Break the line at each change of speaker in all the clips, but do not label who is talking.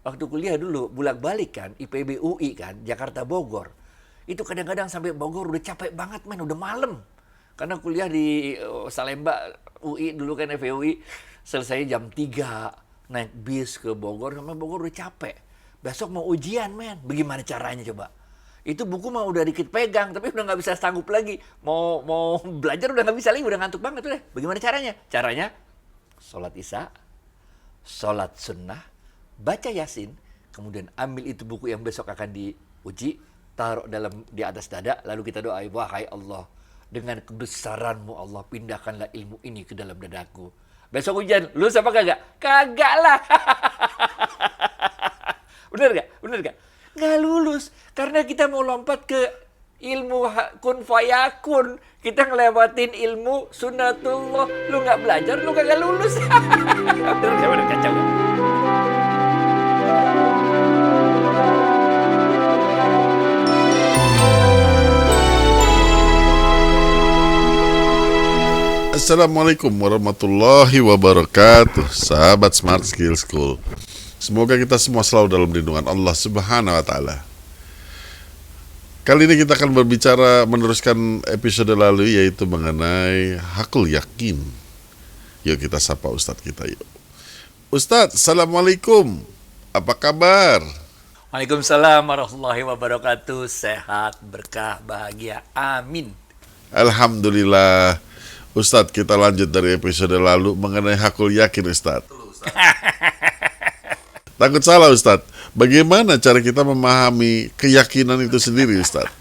Waktu kuliah dulu, bolak-balik kan, IPB UI kan, Jakarta Bogor. Itu kadang-kadang sampai Bogor udah capek banget men, udah malam. Karena kuliah di Salemba UI dulu kan FUI, selesai jam 3 naik bis ke Bogor, sampai Bogor udah capek. Besok mau ujian men, bagaimana caranya coba? Itu buku mah udah dikit pegang, tapi udah nggak bisa sanggup lagi. Mau belajar udah nggak bisa lagi, udah ngantuk banget udah. Bagaimana caranya? Caranya, sholat isya, sholat sunnah, baca Yasin, kemudian ambil itu buku yang besok akan diuji, taruh di atas dada, lalu kita doa, wahai Allah, dengan kebesaranmu Allah, pindahkanlah ilmu ini ke dalam dadaku. Besok ujian, lulus apa kagak? Kagak lah. Bener gak? Bener gak? Nggak lulus, karena kita mau lompat ke ilmu kun fayakun. Kita ngelewatin ilmu sunnatullah. Lu nggak belajar, lu kagak lulus. Bener gak? Bener kacau gak?
Assalamualaikum warahmatullahi wabarakatuh. Sahabat Smart Skill School, semoga kita semua selalu dalam lindungan Allah Subhanahu wa Ta'ala. Kali ini kita akan berbicara meneruskan episode lalu, yaitu mengenai hakul yakin. Yuk kita sapa Ustadz kita yuk. Ustadz, Assalamualaikum, apa kabar?
Waalaikumsalam warahmatullahi wabarakatuh. Sehat, berkah, bahagia. Amin.
Alhamdulillah. Ustadz, kita lanjut dari episode lalu mengenai hakul yakin, Ustadz. Takut salah, Ustadz. Bagaimana cara kita memahami keyakinan itu sendiri, Ustadz?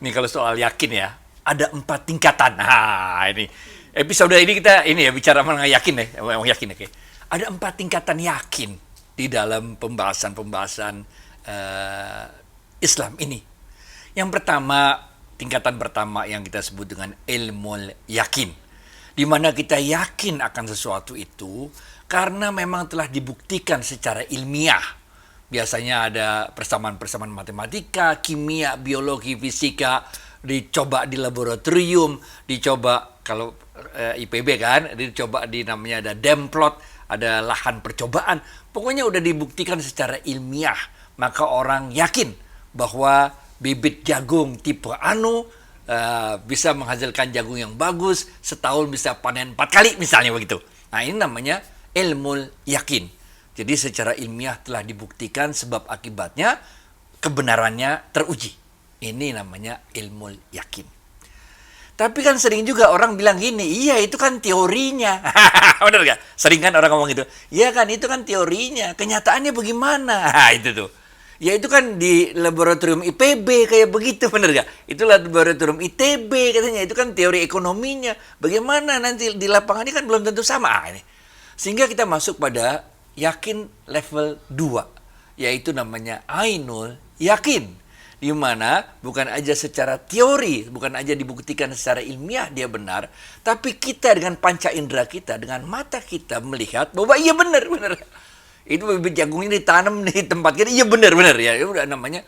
Ini kalau soal yakin ya, ada 4 tingkatan. Nah, ini episode ini kita bicara mengenai yakin ya, yakin oke. Ada 4 tingkatan yakin di dalam pembahasan Islam ini. Yang pertama, tingkatan pertama yang kita sebut dengan ilmu yakin, di mana kita yakin akan sesuatu itu karena memang telah dibuktikan secara ilmiah. Biasanya ada persamaan-persamaan matematika, kimia, biologi, fisika, dicoba di laboratorium, dicoba kalau IPB kan, dicoba di namanya ada demplot, ada lahan percobaan. Pokoknya udah dibuktikan secara ilmiah, maka orang yakin bahwa bibit jagung tipe bisa menghasilkan jagung yang bagus, setahun bisa panen 4 kali misalnya begitu. Nah, ini namanya ilmu yakin. Jadi secara ilmiah telah dibuktikan sebab akibatnya kebenarannya teruji. Ini namanya ilmu yakin. Tapi kan sering juga orang bilang gini, iya itu kan teorinya. Benar gak? Sering kan orang ngomong gitu. Iya kan, itu kan teorinya. Kenyataannya bagaimana? Itu tuh. Ya itu kan di laboratorium IPB kayak begitu, bener gak? Itu laboratorium ITB katanya, itu kan teori ekonominya. Bagaimana nanti di lapangan ini kan belum tentu sama. Ini. Sehingga kita masuk pada yakin level 2, yaitu namanya ainul yakin. Di mana bukan aja secara teori, bukan aja dibuktikan secara ilmiah dia benar, tapi kita dengan panca indera kita, dengan mata kita melihat bahwa iya benar. Itu bibit jagungnya ditanam di tempat kita, iya benar ya. Itu udah namanya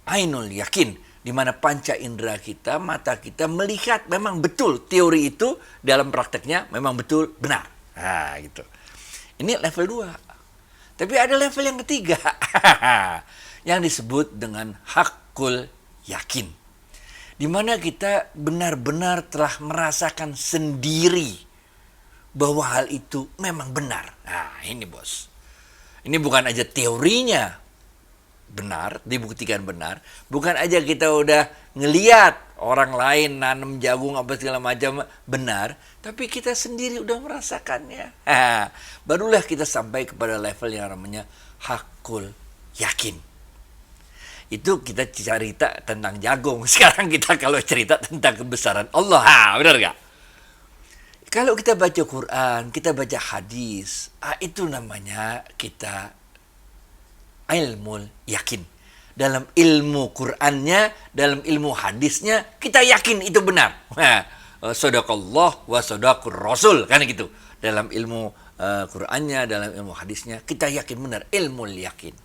ainul yakin, di mana panca indera kita, mata kita melihat memang betul teori itu dalam prakteknya memang betul benar. Nah, gitu. Ini level 2. Tapi ada level yang ketiga yang disebut dengan hakul yakin, di mana kita benar-benar telah merasakan sendiri bahwa hal itu memang benar. Nah, ini bos. Ini bukan aja teorinya benar, dibuktikan benar. Bukan aja kita udah ngeliat orang lain nanam jagung apa segala macam benar, tapi kita sendiri udah merasakannya. Nah, barulah kita sampai kepada level yang namanya hakul yakin. Itu kita cerita tentang jagung. Sekarang kita kalau cerita tentang kebesaran Allah. Benar gak? Kalau kita baca Quran, kita baca hadis, itu namanya kita ilmu yakin. Dalam ilmu Qurannya, dalam ilmu hadisnya, kita yakin itu benar. Sadaqallah wa sadaqur rasul, kan gitu. Dalam ilmu Qurannya, dalam ilmu hadisnya, kita yakin benar, ilmu yakin.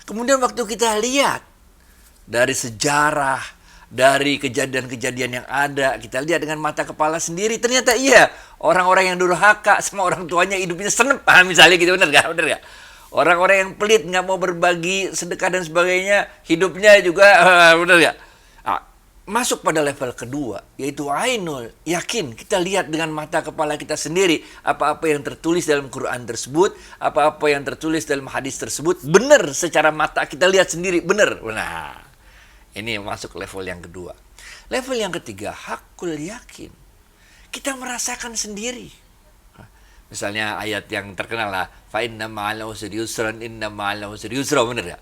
Kemudian waktu kita lihat dari sejarah, dari kejadian-kejadian yang ada, kita lihat dengan mata kepala sendiri, ternyata iya, orang-orang yang durhaka sama orang tuanya hidupnya senep, misalnya gitu, benar gak? Orang-orang yang pelit, nggak mau berbagi sedekah dan sebagainya, hidupnya juga benar nggak? Masuk pada level kedua, yaitu ainul yakin. Kita lihat dengan mata kepala kita sendiri apa-apa yang tertulis dalam Quran tersebut, apa-apa yang tertulis dalam hadis tersebut, benar secara mata kita lihat sendiri, benar. Nah, ini masuk level yang kedua. Level yang ketiga, hakul yakin. Kita merasakan sendiri. Misalnya ayat yang terkenal lah, fa inna ma'al usri yusran, inna ma'al usri yusra, bener ya?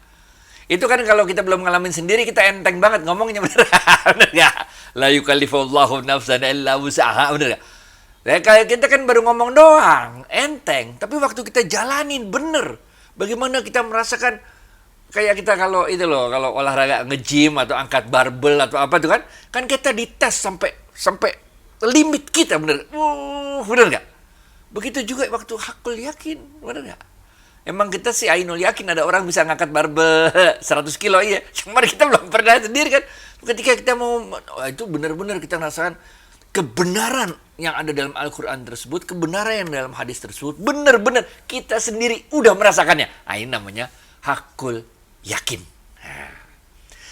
Itu kan kalau kita belum ngalamin sendiri, kita enteng banget ngomongnya, bener bener gak? La yukallifullahu nafsan illa wus'aha, bener gak? Ya, kayak kita kan baru ngomong doang, enteng. Tapi waktu kita jalanin, bener. Bagaimana kita merasakan, kayak kita kalau itu loh, kalau olahraga nge-gym atau angkat barbel atau apa tuh kan kita dites sampai limit kita, bener. Bener gak? Begitu juga waktu hakul yakin, benar nggak? Emang kita sih ainul yakin ada orang bisa ngangkat barbel 100 kilo, iya. Cuma kita belum pernah sendiri kan. Ketika kita mau, itu benar-benar kita rasakan kebenaran yang ada dalam Al-Quran tersebut, kebenaran yang dalam hadis tersebut, benar-benar kita sendiri udah merasakannya. Ini namanya hakul yakin. Nah,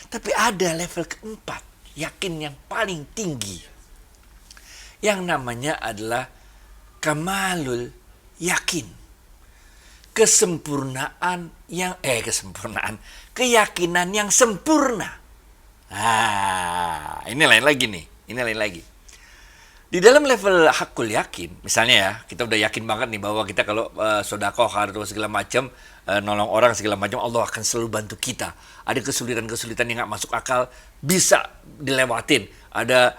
tapi ada level keempat, yakin yang paling tinggi. Yang namanya adalah kamalul yakin. Keyakinan yang sempurna. Ini lain lagi nih. Di dalam level hakul yakin, misalnya ya, kita udah yakin banget nih bahwa kita kalau sedekah atau segala macam, nolong orang segala macam, Allah akan selalu bantu kita. Ada kesulitan-kesulitan yang nggak masuk akal, bisa dilewatin. Ada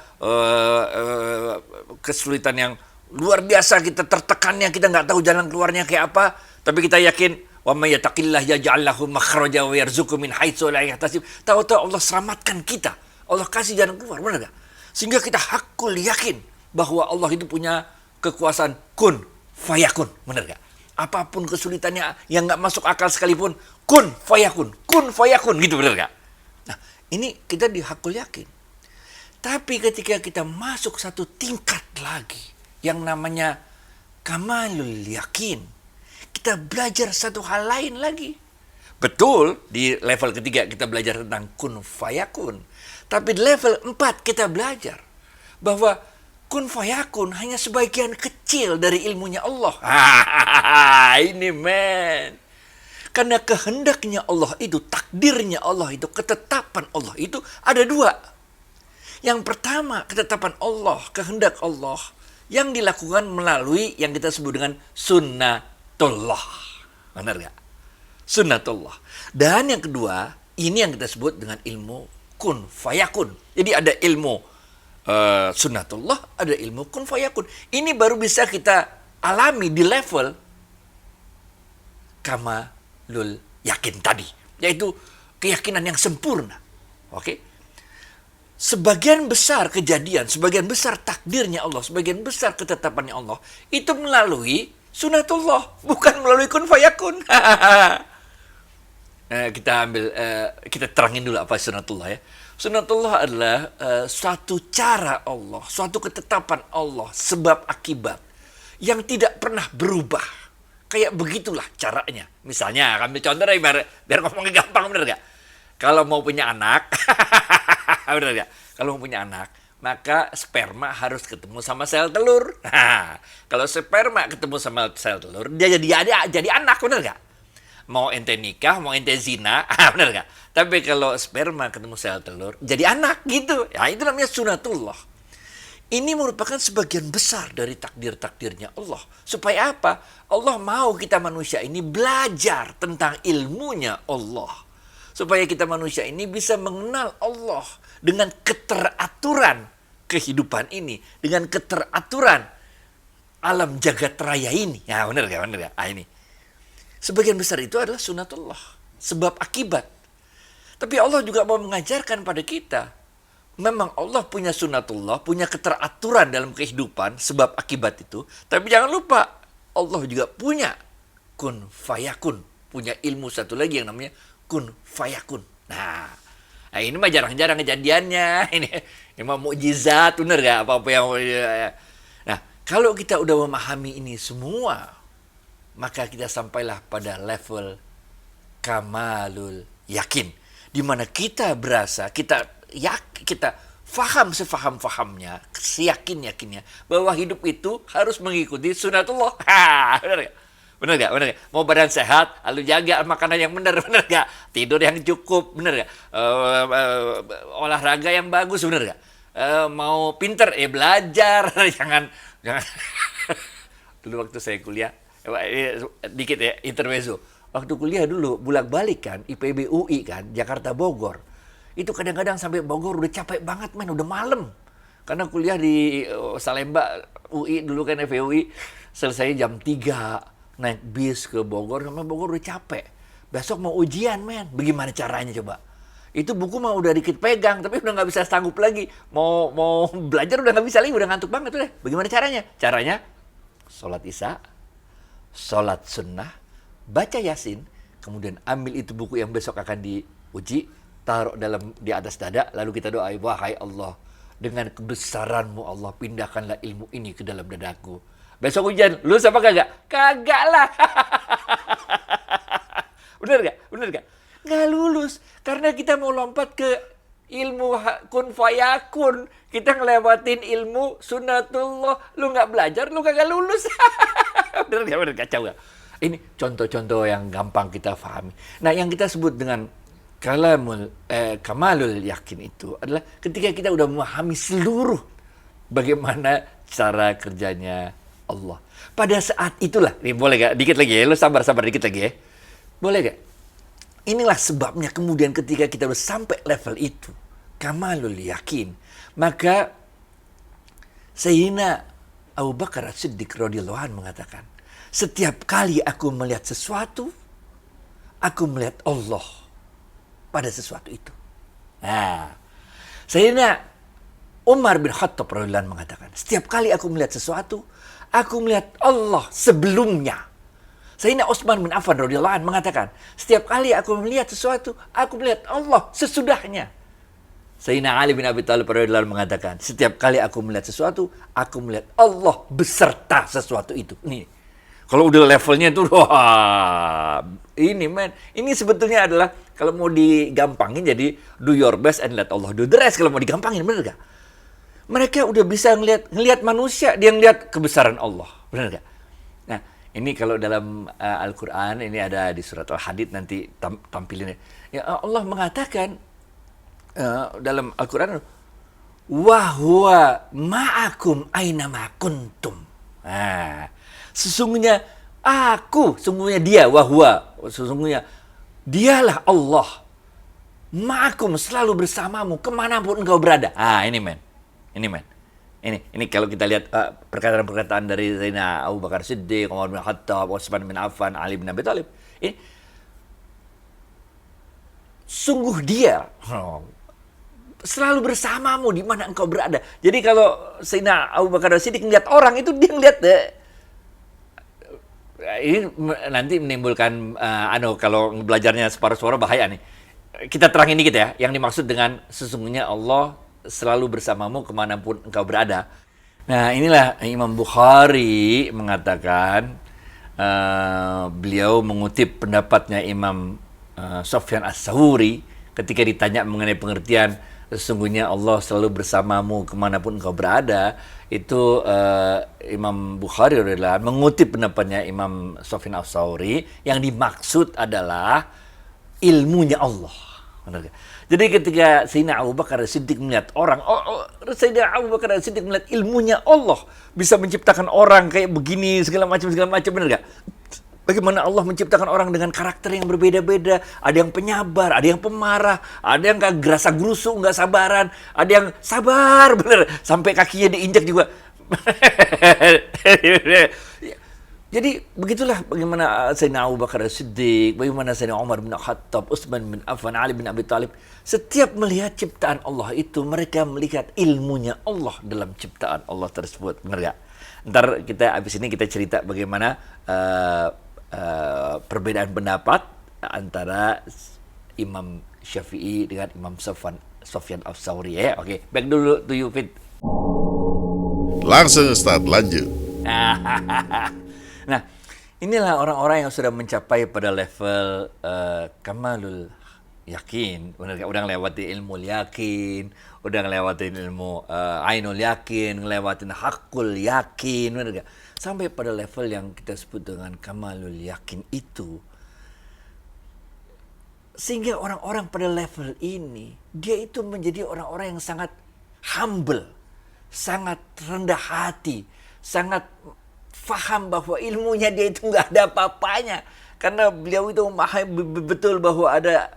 kesulitan yang luar biasa, kita tertekannya, kita nggak tahu jalan keluarnya kayak apa, tapi kita yakin wa may yattaqillah yaj'al lahu makhraja wa yarzuqhu min haitsu la yahtasib. Tahu-tahu Allah selamatkan kita, Allah kasih jalan keluar, benar nggak? Sehingga kita hakul yakin bahwa Allah itu punya kekuasaan kun fayakun, benar nggak? Apapun kesulitannya yang nggak masuk akal sekalipun, kun fayakun, gitu, benar nggak? Nah, ini kita di hakul yakin. Tapi ketika kita masuk satu tingkat lagi, yang namanya kamalul yakin, kita belajar satu hal lain lagi. Betul, di level ketiga kita belajar tentang kun fayakun. Tapi di level 4 kita belajar bahwa kun fayakun hanya sebagian kecil dari ilmunya Allah. Ini men. Karena kehendaknya Allah itu, takdirnya Allah itu, ketetapan Allah itu ada dua. Yang pertama, ketetapan Allah, kehendak Allah, yang dilakukan melalui yang kita sebut dengan sunnatullah. Benar gak? Sunnatullah. Dan yang kedua, ini yang kita sebut dengan ilmu kun fayakun. Jadi ada ilmu sunnatullah, ada ilmu kun fayakun. Ini baru bisa kita alami di level kamalul yakin tadi. Yaitu keyakinan yang sempurna. Oke? Sebagian besar kejadian, sebagian besar takdirnya Allah, sebagian besar ketetapannya Allah, itu melalui sunnatullah, bukan melalui kun fayakun. Kita terangin dulu apa sunnatullah ya. Sunnatullah adalah suatu cara Allah, suatu ketetapan Allah, sebab akibat, yang tidak pernah berubah. Kayak begitulah caranya. Misalnya, ambil contoh deh, biar ngomongnya gampang, bener gak? Kalau mau punya anak, bener gak? Kalau mau punya anak, maka sperma harus ketemu sama sel telur. Nah, kalau sperma ketemu sama sel telur, dia jadi anak, bener gak? Mau ente nikah, mau ente zina, bener gak? Tapi kalau sperma ketemu sel telur, jadi anak gitu. Ya, itu namanya sunnatullah. Ini merupakan sebagian besar dari takdir-takdirnya Allah. Supaya apa? Allah mau kita manusia ini belajar tentang ilmunya Allah. Supaya kita manusia ini bisa mengenal Allah dengan keteraturan kehidupan ini. Dengan keteraturan alam jagat raya ini. Ya benar gak? Ini. Sebagian besar itu adalah sunnatullah. Sebab akibat. Tapi Allah juga mau mengajarkan pada kita. Memang Allah punya sunnatullah, punya keteraturan dalam kehidupan, sebab akibat itu. Tapi jangan lupa, Allah juga punya kun fayakun. Punya ilmu satu lagi yang namanya kun fayakun. Nah ini mah jarang-jarang kejadiannya. Ini mah mukjizat, bener gak? Apa-apa yang... Nah, kalau kita udah memahami ini semua, maka kita sampailah pada level kamalul yakin, di mana kita berasa kita faham sefaham-fahamnya, seyakin-yakinnya bahwa hidup itu harus mengikuti sunatullah. Benar gak? Benar gak? Benar gak? Mau badan sehat, lalu jaga makanan yang benar, benar gak? Tidur yang cukup, benar gak? Olahraga yang bagus, benar gak? Mau pinter, belajar, jangan dulu waktu saya kuliah, dikit ya, intermezzo. Waktu kuliah dulu, bolak-balik kan, IPB UI kan, Jakarta Bogor. Itu kadang-kadang sampai Bogor udah capek banget, men, udah malam. Karena kuliah di Salemba, UI dulu kan, FUI, selesai jam 3, naik bis ke Bogor, sampai Bogor udah capek. Besok mau ujian, men, bagaimana caranya coba? Itu buku mah udah dikit pegang, tapi udah nggak bisa sanggup lagi. Mau belajar udah nggak bisa lagi, udah ngantuk banget udah. Bagaimana caranya? Caranya, sholat isya, sholat sunnah, baca Yasin, kemudian ambil itu buku yang besok akan diuji, taruh di atas dada, lalu kita doa, wahai Allah, dengan kebesaranmu Allah, pindahkanlah ilmu ini ke dalam dadaku. Besok ujian, lulus apa kagak? Kagak lah. Bener gak? Bener gak? Nggak lulus, karena kita mau lompat ke ilmu kun fayakun. Kita ngelewatin ilmu sunatullah. Lu nggak belajar, lu kagak lulus. Bener gak? Bener, kacau gak? Ini contoh-contoh yang gampang kita pahami. Nah, yang kita sebut dengan kamalul yakin itu adalah ketika kita udah memahami seluruh bagaimana cara kerjanya Allah. Pada saat itulah, nih boleh gak? Dikit lagi ya, lu sabar dikit lagi ya. Boleh gak? Inilah sebabnya kemudian ketika kita udah sampai level itu, kamalul yakin, maka Sayyidina Abu Bakar As-Siddiq radhiyallahu anhu mengatakan, setiap kali aku melihat sesuatu, aku melihat Allah pada sesuatu itu. Nah, Sayyidina Umar bin Khattab radhiyallahu anhu mengatakan, setiap kali aku melihat sesuatu, aku melihat Allah sebelumnya. Sayyidina Utsman bin Affan radhiyallahu anhu mengatakan, setiap kali aku melihat sesuatu, aku melihat Allah sesudahnya. Sayyidina Ali bin Abi Thalib radhiyallahu anhu mengatakan, setiap kali aku melihat sesuatu, aku melihat Allah beserta sesuatu itu. Nih, kalau udah levelnya itu, wah, ini men, ini sebetulnya adalah kalau mau digampangin jadi do your best and let Allah do the rest. Kalau mau digampangin, bener gak? Mereka udah bisa ngelihat manusia, dia ngelihat kebesaran Allah, bener gak? Nah, ini kalau dalam Al-Quran, ini ada di surat Al-Hadid, nanti tampilinnya. Ya, Allah mengatakan dalam Al-Quran, wahwa ma'akum aina ma kuntum. Nah, sesungguhnya dia, wahwa, sesungguhnya dialah Allah, ma'akum, selalu bersamamu, kemanapun engkau berada. Ini men. Ini kalau kita lihat perkataan-perkataan dari Sayyidina Abu Bakar Siddiq, Umar bin Khattab, Utsman bin Affan, Ali bin Abi Thalib. Ini sungguh dia selalu bersamamu di mana engkau berada. Jadi kalau Sayyidina Abu Bakar Siddiq ngeliat orang itu, dia ngeliat ini nanti menimbulkan kalau belajarnya separuh-separuh bahaya nih. Kita terangin dikit ya, yang dimaksud dengan sesungguhnya Allah selalu bersamamu kemanapun engkau berada. Nah, inilah Imam Bukhari mengatakan, beliau mengutip pendapatnya Imam Sufyan Ats-Tsauri ketika ditanya mengenai pengertian sesungguhnya Allah selalu bersamamu kemanapun engkau berada. Itu Imam Bukhari mengutip pendapatnya Imam Sufyan Ats-Tsauri, yang dimaksud adalah ilmunya Allah. Benar gak? Jadi ketika Sayyidina Abu Bakar Siddiq melihat orang, Sayyidina Abu Bakar Siddiq melihat ilmunya Allah, bisa menciptakan orang kayak begini, segala macam, benar gak? Bagaimana Allah menciptakan orang dengan karakter yang berbeda-beda. Ada yang penyabar, ada yang pemarah, ada yang gak gerasa gerusu, gak sabaran, ada yang sabar, bener, sampai kakinya diinjak juga. Jadi begitulah bagaimana Sayyidina Abu Bakar Siddiq, bagaimana Sayyidina Umar bin Khattab, Utsman bin Affan, Ali bin Abi Thalib, setiap melihat ciptaan Allah itu, mereka melihat ilmunya Allah dalam ciptaan Allah tersebut. Benar gak? Ntar abis ini kita cerita bagaimana perbedaan pendapat antara Imam Syafi'i dengan Imam Sufyan Ats-Tsauri ya. Oke, back dulu to you, Fit.
Langsung Ustaz, lanjut.
Nah, Inilah orang-orang yang sudah mencapai pada level kamalul yakin, benar gak? Udah ngelewatin ilmu yakin, udah ngelewatin ilmu ainul yakin, ngelewatin hakul yakin, benar gak? Sampai pada level yang kita sebut dengan kamalul yakin itu. Sehingga orang-orang pada level ini, dia itu menjadi orang-orang yang sangat humble, sangat rendah hati, sangat faham bahwa ilmunya dia itu nggak ada apa-apanya. Karena beliau itu memahami betul bahwa ada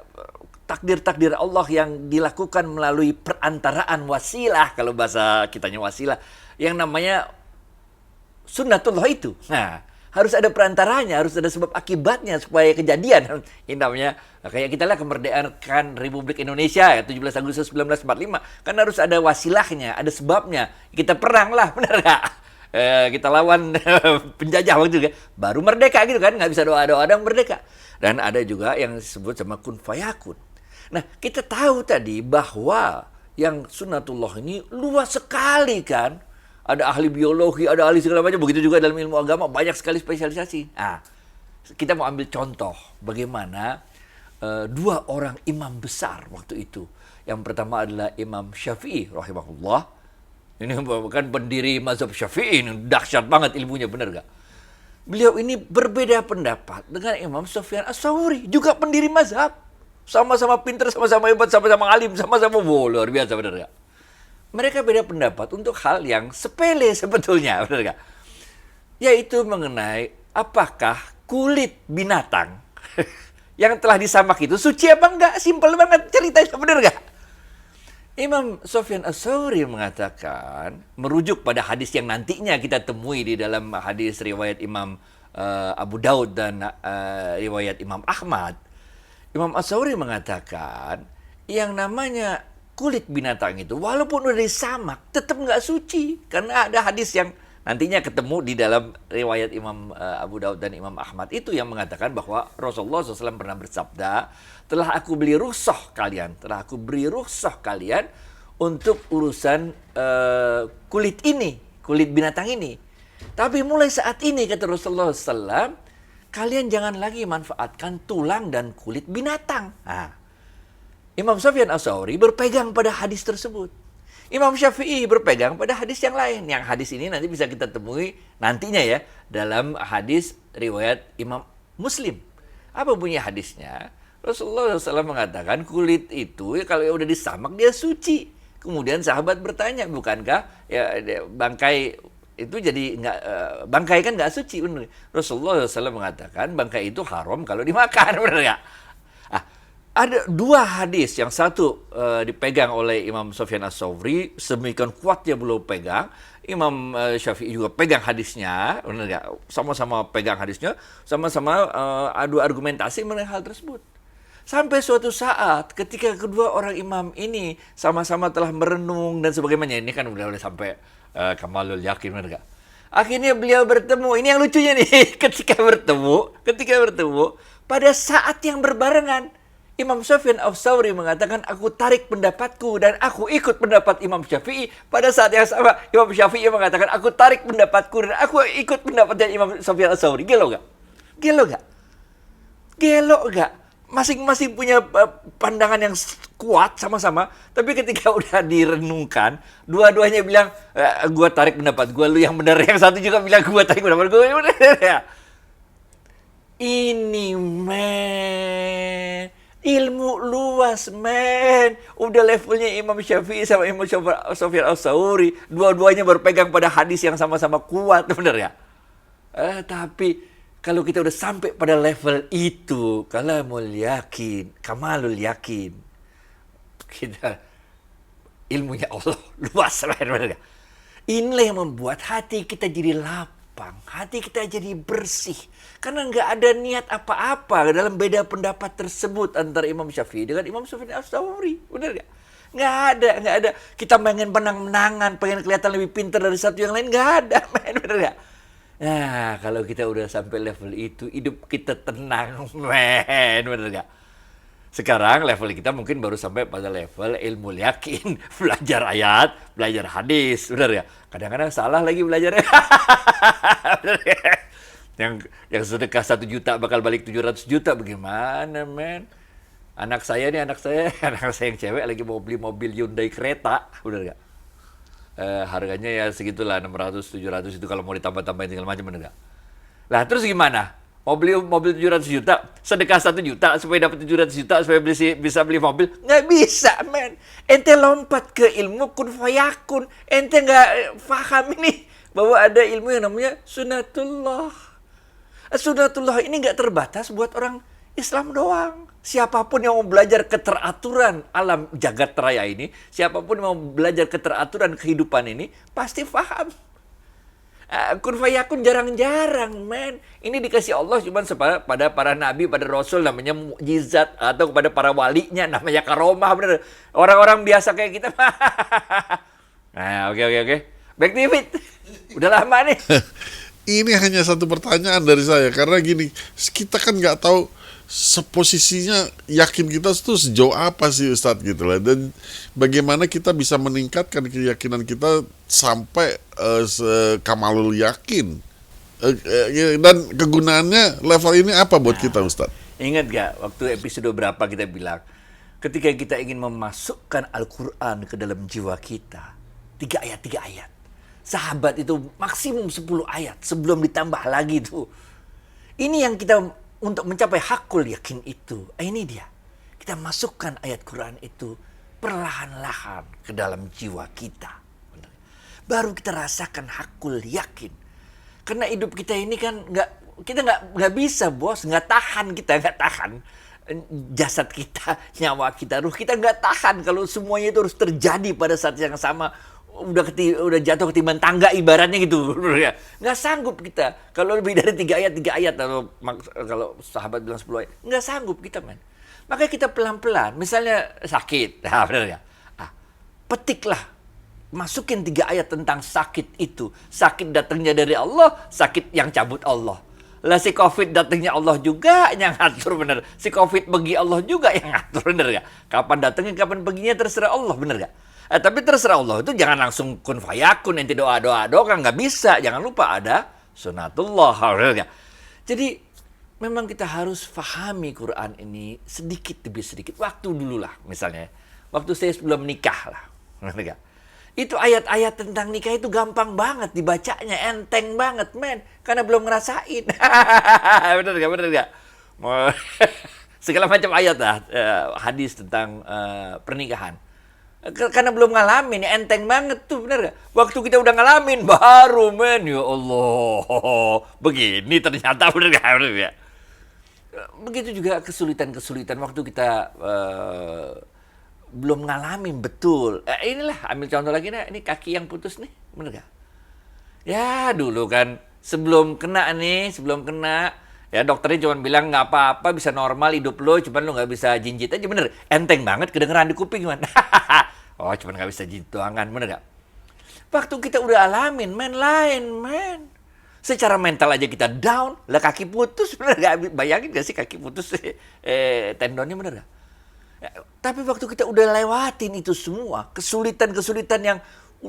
takdir-takdir Allah yang dilakukan melalui perantaraan wasilah, kalau bahasa kitanya wasilah, yang namanya sunnatullah itu. Nah, harus ada perantaranya, harus ada sebab akibatnya supaya kejadian. Ini namanya kayak kita lah kemerdekaan Republik Indonesia ya 17 Agustus 1945. Kan harus ada wasilahnya, ada sebabnya. Kita perang lah, benar nggak? Kita lawan penjajah waktu itu kan, baru merdeka gitu kan, nggak bisa doa-doa dan merdeka. Dan ada juga yang disebut sama kun fayakun. Nah, kita tahu tadi bahwa yang sunnatullah ini luas sekali kan. Ada ahli biologi, ada ahli segala macam. Begitu juga dalam ilmu agama, banyak sekali spesialisasi. Nah, kita mau ambil contoh bagaimana dua orang imam besar waktu itu. Yang pertama adalah Imam Syafi'i rahimahullah. Ini bukan pendiri mazhab Syafi'i, ini dahsyat banget ilmunya, benar gak? Beliau ini berbeda pendapat dengan Imam Sufyan Ats-Tsauri, juga pendiri mazhab. Sama-sama pintar, sama-sama hebat, sama-sama alim, sama-sama luar biasa, benar gak? Mereka beda pendapat untuk hal yang sepele sebetulnya, benar gak? Yaitu mengenai apakah kulit binatang yang telah disamak itu suci apa enggak? Simpel banget ceritanya, benar gak? Imam Sufyan Ats-Tsauri mengatakan, merujuk pada hadis yang nantinya kita temui di dalam hadis riwayat Imam Abu Daud dan riwayat Imam Ahmad. Imam Ats-Tsauri mengatakan, yang namanya kulit binatang itu walaupun udah disamak tetap nggak suci, karena ada hadis yang nantinya ketemu di dalam riwayat Imam Abu Daud dan Imam Ahmad itu yang mengatakan bahwa Rasulullah SAW pernah bersabda, telah aku beri rukhsah kalian untuk urusan kulit ini, kulit binatang ini. Tapi mulai saat ini kata Rasulullah SAW, kalian jangan lagi manfaatkan tulang dan kulit binatang. Nah, Imam Sufyan Ats-Tsauri berpegang pada hadis tersebut. Imam Syafi'i berpegang pada hadis yang lain. Yang hadis ini nanti bisa kita temui nantinya ya dalam hadis riwayat Imam Muslim. Apa bunyi hadisnya? Rasulullah SAW mengatakan kulit itu ya, kalau udah disamak dia suci. Kemudian sahabat bertanya, bukankah ya bangkai itu jadi nggak bangkai kan nggak suci? Rasulullah SAW mengatakan bangkai itu haram kalau dimakan, benar nggak? Ada dua hadis, yang satu dipegang oleh Imam Sufyan Ats-Tsauri, semikian kuatnya beliau pegang. Imam Syafi'i juga pegang hadisnya, benar nggak? Sama-sama pegang hadisnya, sama-sama adu argumentasi mengenai hal tersebut. Sampai suatu saat ketika kedua orang imam ini sama-sama telah merenung dan sebagainya, ini kan udah sampai kamalul yakin, benar nggak? Akhirnya beliau bertemu, ini yang lucunya nih, ketika bertemu, pada saat yang berbarengan, Imam Sufyan Ats-Tsauri mengatakan, aku tarik pendapatku dan aku ikut pendapat Imam Syafi'i. Pada saat yang sama, Imam Syafi'i mengatakan, aku tarik pendapatku dan aku ikut pendapatnya Imam Sufyan Ats-Tsauri. Gelo gak? Masing-masing punya pandangan yang kuat sama-sama. Tapi ketika udah direnungkan, dua-duanya bilang, gua tarik pendapat gua, lu yang benar. Yang satu juga bilang, gua tarik pendapat gua yang benar. Ini ilmu luas, men. Udah levelnya Imam Syafi'i sama Imam Sufyan Ats-Tsauri. Dua-duanya berpegang pada hadis yang sama-sama kuat, benar ya? Tapi kalau kita udah sampai pada level itu, kamalul yakin, kita ilmunya Allah luas, benar ya? Inilah yang membuat hati kita jadi lapang, hati kita jadi bersih. Karena nggak ada niat apa-apa dalam beda pendapat tersebut antara Imam Syafi'i dengan Imam Sufyan Ats-Tsauri. Benar nggak? Nggak ada. Kita pengen menang-menangan, pengen kelihatan lebih pintar dari satu yang lain. Nggak ada, men. Benar nggak? Nah, kalau kita udah sampai level itu, hidup kita tenang, men. Benar nggak? Sekarang level kita mungkin baru sampai pada level ilmu yakin. Belajar ayat, belajar hadis. Benar ya? Kadang-kadang salah lagi belajarnya. Benar ya? Yang sedekah 1 juta bakal balik 700 juta, bagaimana men? Anak saya, anak saya yang cewek lagi mau beli mobil Hyundai kereta, bener nggak? Harganya ya segitulah 600 700 itu kalau mau ditambah-tambahin segala macam, bener nggak? Lah terus gimana? Mau beli mobil 700 juta, sedekah 1 juta supaya dapat 700 juta supaya bisa beli mobil? Nggak bisa, men. Ente lompat ke ilmu kun fayakun. Ente nggak paham ini bahwa ada ilmu yang namanya sunatullah. Sunatullah ini nggak terbatas buat orang Islam doang. Siapapun yang mau belajar keteraturan alam jagat raya ini, siapapun yang mau belajar keteraturan kehidupan ini, pasti paham. Kun fayakun jarang-jarang, men. Ini dikasih Allah cuma pada para nabi, pada rasul namanya mukjizat, atau kepada para walinya namanya karomah, bener. Orang-orang biasa kayak kita. Nah, oke. Back to it. Udah lama nih.
Ini hanya satu pertanyaan dari saya, karena gini, kita kan nggak tahu posisinya yakin kita itu sejauh apa sih Ustadz gitu lah, dan bagaimana kita bisa meningkatkan keyakinan kita sampai kamalul yakin, dan kegunaannya level ini apa buat kita Ustadz?
Ingat gak waktu episode berapa kita bilang ketika kita ingin memasukkan Al-Quran ke dalam jiwa kita, 3 ayat sahabat itu maksimum 10 ayat sebelum ditambah lagi tuh. Ini yang kita untuk mencapai hakul yakin itu. Ini dia. Kita masukkan ayat Quran itu perlahan-lahan ke dalam jiwa kita. Baru kita rasakan hakul yakin. Karena hidup kita ini kan kita nggak bisa bos, nggak tahan jasad kita, nyawa kita, ruh kita nggak tahan kalau semuanya itu harus terjadi pada saat yang sama. Udah jatuh ketimbang tangga ibaratnya gitu, nggak sanggup kita kalau lebih dari 3 ayat kalau sahabat bilang 10 ayat, nggak sanggup kita, men. Makanya kita pelan-pelan, misalnya sakit, benar ya, petiklah, masukin 3 ayat tentang sakit itu. Sakit datangnya dari Allah, sakit yang cabut Allah. Lah si COVID datangnya Allah juga yang ngatur, bener. Si COVID pergi Allah juga yang ngatur, bener gak? Kapan datangnya, kapan perginya terserah Allah, bener gak? Tapi terserah Allah itu jangan langsung kun fayakun, ente doa kan nggak bisa. Jangan lupa ada sunatullah. Jadi memang kita harus fahami Quran ini sedikit demi sedikit. Waktu dulu lah misalnya, waktu saya sebelum menikah lah, itu ayat-ayat tentang nikah itu gampang banget dibacanya, enteng banget, men, karena belum ngerasain. Bener gak? Segala macam ayat lah, hadis tentang pernikahan. Karena belum ngalamin, enteng banget tuh, bener gak? Waktu kita udah ngalamin, baru, men, ya Allah, begini ternyata, bener gak? Begitu juga kesulitan-kesulitan waktu kita belum ngalamin betul. Inilah, ambil contoh lagi, nah, ini kaki yang putus nih, bener gak? Ya, dulu kan, sebelum kena, ya dokternya cuma bilang nggak apa-apa, bisa normal hidup lo, cuman lo nggak bisa jinjit aja, bener. Enteng banget, kedengeran di kuping, man. Oh, cuman nggak bisa jinjit doang kan, bener gak? Waktu kita udah alamin, men. Secara mental aja kita down, lah kaki putus, bener gak? Bayangin gak sih kaki putus, tendonnya, bener gak? Ya, tapi waktu kita udah lewatin itu semua, kesulitan-kesulitan yang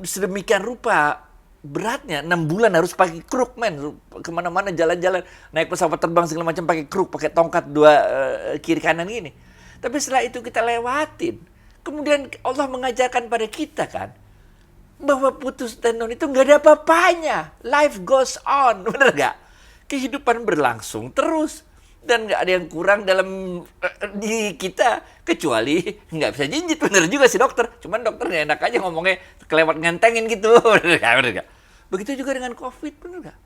sedemikian rupa, beratnya 6 bulan harus pakai kruk, men, kemana-mana jalan-jalan, naik pesawat terbang segala macam pakai kruk, pakai tongkat 2 kiri kanan gini. Tapi setelah itu kita lewatin, kemudian Allah mengajarkan pada kita kan bahwa putus tendon itu nggak ada apa-apanya, life goes on, bener gak? Kehidupan berlangsung terus dan nggak ada yang kurang dalam di kita kecuali nggak bisa jinjit, bener juga si dokter. Cuman dokternya enak aja ngomongnya kelewat ngentengin gitu, bener gak? Begitu juga dengan COVID, bener gak?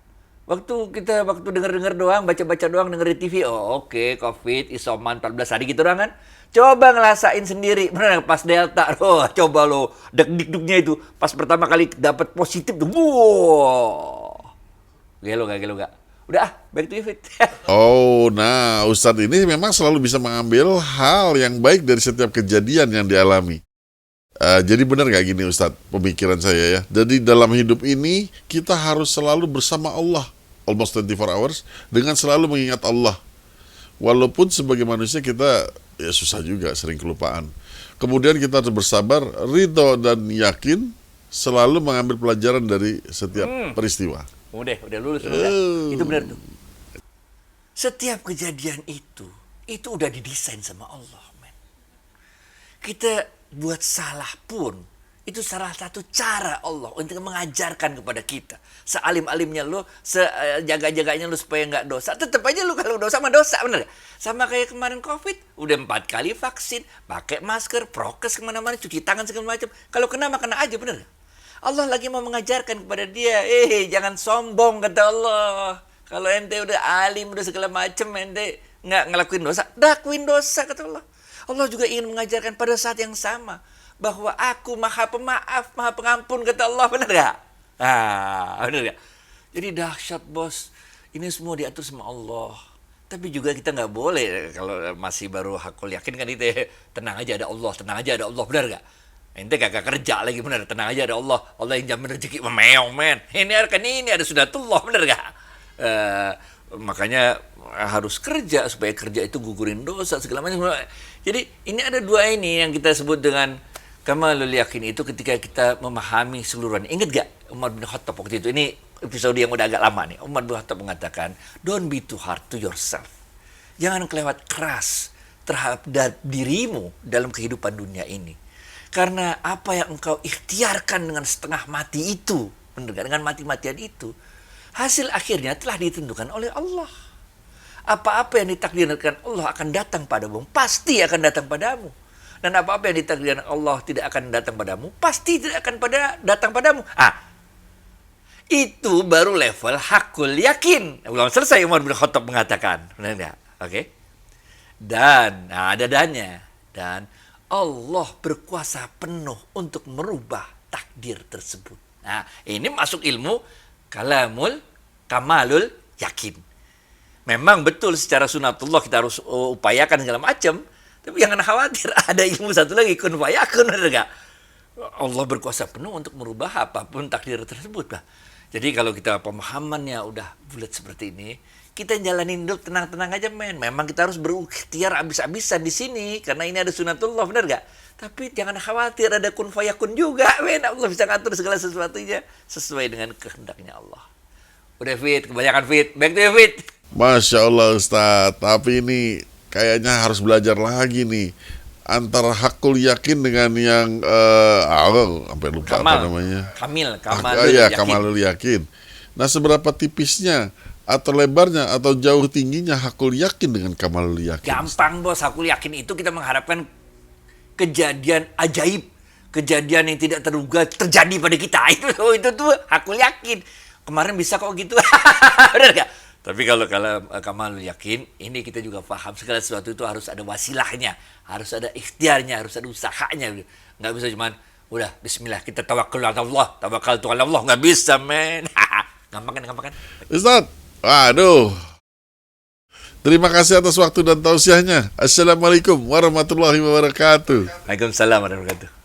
Waktu denger doang, baca-baca doang, denger di TV, oh oke, COVID, isoman 14 hari gitu doang kan. Coba ngerasain sendiri, bener pas Delta, coba lo, deg-degnya itu, pas pertama kali dapat positif tuh, wow. Gelo gak? Udah, back to it.
Oh, nah Ustadz ini memang selalu bisa mengambil hal yang baik dari setiap kejadian yang dialami. Jadi benar gak gini Ustadz, pemikiran saya ya. Jadi dalam hidup ini kita harus selalu bersama Allah, almost 24 hours, dengan selalu mengingat Allah. Walaupun sebagai manusia kita ya susah juga, sering kelupaan. Kemudian kita harus bersabar, ridho dan yakin, selalu mengambil pelajaran dari setiap peristiwa.
Udah lulus. Itu benar tuh. Setiap kejadian itu udah didesain sama Allah, men. Kita buat salah pun, itu salah satu cara Allah untuk mengajarkan kepada kita. Sealim-alimnya lu, sejaga-jaganya lu supaya nggak dosa. Tetap aja lu kalau dosa mah dosa, bener gak? Sama kayak kemarin COVID, udah 4 kali vaksin, pakai masker, prokes kemana-mana, cuci tangan segala macam. Kalau kena mah kena aja, bener gak? Allah lagi mau mengajarkan kepada dia, jangan sombong, kata Allah. Kalau ente udah alim, udah segala macam, ente nggak ngelakuin dosa, lakuin dosa, kata Allah. Allah juga ingin mengajarkan pada saat yang sama bahwa aku maha pemaaf, maha pengampun, kata Allah. Benar gak? Benar gak? Jadi dahsyat, bos. Ini semua diatur sama Allah. Tapi juga kita nggak boleh, kalau masih baru hakul yakin kan itu, tenang aja ada Allah, tenang aja ada Allah. Benar gak? Ente kagak kerja lagi, benar, tenang aja ada Allah. Allah yang jamin rezeki, memeong, men. Ini ada sunatullah, benar gak? Makanya harus kerja supaya kerja itu gugurin dosa segala macam. Jadi ini ada dua ini yang kita sebut dengan kamalul yakin, itu ketika kita memahami seluruhan. Ingat gak Umar bin Khattab waktu itu? Ini episode yang udah agak lama nih. Umar bin Khattab mengatakan, don't be too hard to yourself. Jangan kelewat keras terhadap dirimu dalam kehidupan dunia ini. Karena apa yang engkau ikhtiarkan dengan setengah mati itu, dengan mati-matian itu, hasil akhirnya telah ditentukan oleh Allah. Apa-apa yang ditakdirkan Allah akan datang padamu, pasti akan datang padamu. Dan apa-apa yang ditakdirkan Allah tidak akan datang padamu, pasti tidak akan datang padamu. Itu baru level hakul yakin. Belum selesai Umar bin Khattab mengatakan. Benar enggak? Oke. Dan, ada dannya. Dan Allah berkuasa penuh untuk merubah takdir tersebut. Nah, ini masuk ilmu kamalul yakin. Memang betul secara sunatullah kita harus upayakan segala macam, tapi jangan khawatir, ada ilmu satu lagi, kun fayakun, benar enggak? Allah berkuasa penuh untuk merubah apapun takdir tersebut. Bah. Jadi kalau kita pemahamannya udah bulat seperti ini, kita jalanin hidup tenang-tenang aja, men. Memang kita harus berikhtiar habis-habisan di sini karena ini ada sunatullah, benar enggak? Tapi jangan khawatir, ada kun fayakun juga, men. Allah bisa ngatur segala sesuatunya sesuai dengan kehendaknya Allah. Udah fit, kebanyakan fit. Back to you, fit.
Masya Allah Ustadz, tapi ini kayaknya harus belajar lagi nih antara hakul yakin dengan yang sampai lupa apa namanya. Kamalul yakin. Nah, seberapa tipisnya atau lebarnya atau jauh tingginya hakul yakin dengan kamalul yakin?
Gampang, bos. Hakul yakin itu kita mengharapkan kejadian ajaib, kejadian yang tidak terduga terjadi pada kita. Itu tuh hakul yakin. Kemarin bisa kok gitu. Benar gak? Tapi kalau kamalul yakin, ini kita juga paham segala sesuatu itu harus ada wasilahnya, harus ada ikhtiarnya, harus ada usahanya. Nggak bisa cuman, udah bismillah kita tawakal ala Allah, tawakal ala Allah. Nggak bisa, men. Gampang kan?
Ustadz, waduh. Terima kasih atas waktu dan tausiahnya. Assalamualaikum warahmatullahi wabarakatuh.
Waalaikumsalam warahmatullahi wabarakatuh.